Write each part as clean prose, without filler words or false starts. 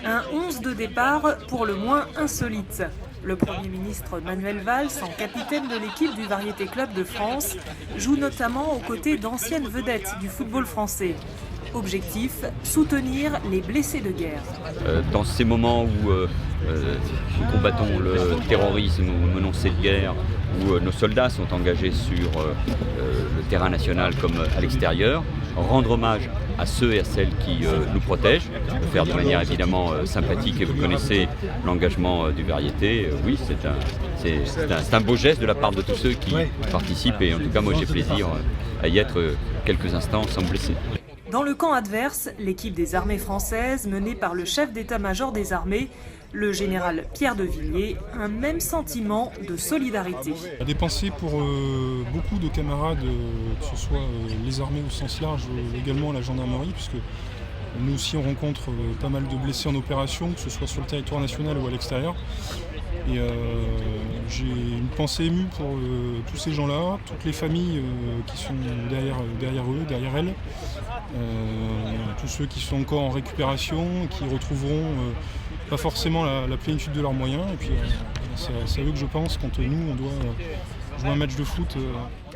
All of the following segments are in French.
Un 11 de départ pour le moins insolite. Le Premier ministre Manuel Valls, en capitaine de l'équipe du Variété Club de France, joue notamment aux côtés d'anciennes vedettes du football français. Objectif, soutenir les blessés de guerre. Dans ces moments où nous combattons le terrorisme, ou menons cette guerre, où nos soldats sont engagés sur le terrain national comme à l'extérieur, rendre hommage à ceux et à celles qui nous protègent, le faire de manière évidemment sympathique, et vous connaissez l'engagement du Variété. Oui, c'est un beau geste de la part de tous ceux qui participent, et en tout cas moi j'ai plaisir à y être quelques instants sans me blesser. Dans le camp adverse, l'équipe des armées françaises, menée par le chef d'état-major des armées, le général Pierre de Villiers, un même sentiment de solidarité. Des pensées pour beaucoup de camarades, que ce soit les armées au sens large, également la gendarmerie, puisque nous aussi on rencontre pas mal de blessés en opération, que ce soit sur le territoire national ou à l'extérieur. Et j'ai une pensée émue pour tous ces gens-là, toutes les familles qui sont derrière eux, derrière elles, tous ceux qui sont encore en récupération, qui retrouveront pas forcément la plénitude de leurs moyens. Et puis c'est à eux que je pense quand nous on doit jouer un match de foot.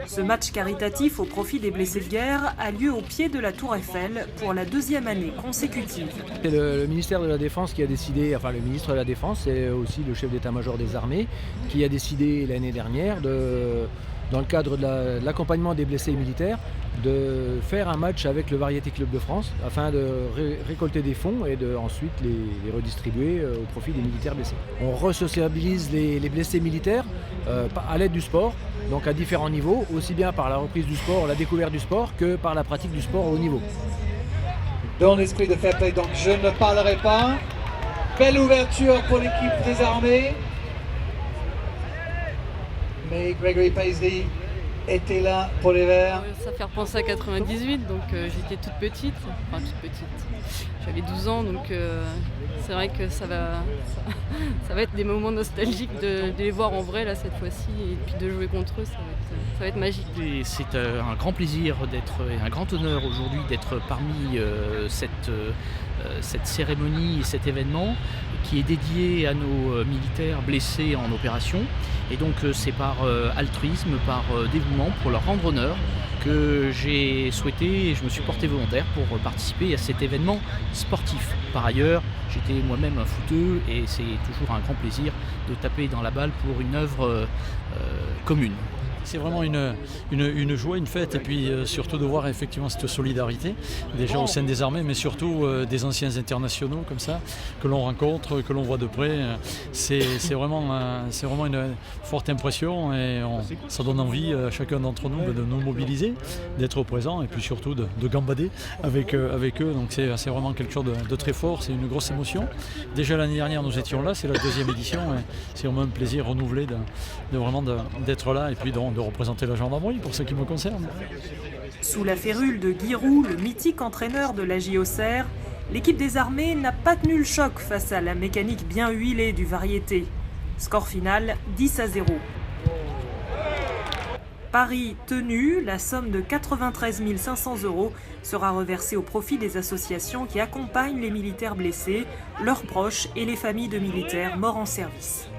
Ce match caritatif au profit des blessés de guerre a lieu au pied de la Tour Eiffel pour la 2e année consécutive. C'est le ministère de la Défense qui a décidé, enfin le ministre de la Défense et aussi le chef d'état-major des armées, qui a décidé l'année dernière, dans le cadre de l'accompagnement des blessés militaires, de faire un match avec le Variété Club de France afin de récolter des fonds et de ensuite les redistribuer au profit des militaires blessés. On resociabilise les blessés militaires à l'aide du sport, donc à différents niveaux, aussi bien par la reprise du sport, la découverte du sport, que par la pratique du sport au haut niveau. Dans l'esprit de fair play, donc je ne parlerai pas. Belle ouverture pour l'équipe des armées. Mais Gregory Paisley était là pour les Verts. Ça fait penser à 98, donc j'étais toute petite. J'avais 12 ans, donc c'est vrai que ça va être des moments nostalgiques de les voir en vrai là cette fois-ci, et puis de jouer contre eux, ça va être magique. Et c'est un grand plaisir et un grand honneur aujourd'hui d'être parmi cette cérémonie et cet événement qui est dédié à nos militaires blessés en opération. Et donc c'est par altruisme, par dévouement, pour leur rendre honneur, que j'ai souhaité et je me suis porté volontaire pour participer à cet événement sportif. Par ailleurs, j'étais moi-même un footeux et c'est toujours un grand plaisir de taper dans la balle pour une œuvre commune. C'est vraiment une joie, une fête, et puis surtout de voir effectivement cette solidarité, déjà au sein des armées, mais surtout des anciens internationaux comme ça, que l'on rencontre, que l'on voit de près. C'est vraiment une forte impression, et ça donne envie à chacun d'entre nous de nous mobiliser, d'être présent, et puis surtout de gambader avec eux. Donc c'est vraiment quelque chose de très fort, c'est une grosse émotion. Déjà l'année dernière nous étions là, c'est la 2e édition, et c'est vraiment un plaisir renouvelé d'être là, et puis de représenter la gendarmerie pour ce qui me concerne. Sous la férule de Guy Roux, le mythique entraîneur de la JOCR, l'équipe des armées n'a pas tenu le choc face à la mécanique bien huilée du Variété. Score final 10-0. Pari tenu, la somme de 93 500 € sera reversée au profit des associations qui accompagnent les militaires blessés, leurs proches et les familles de militaires morts en service.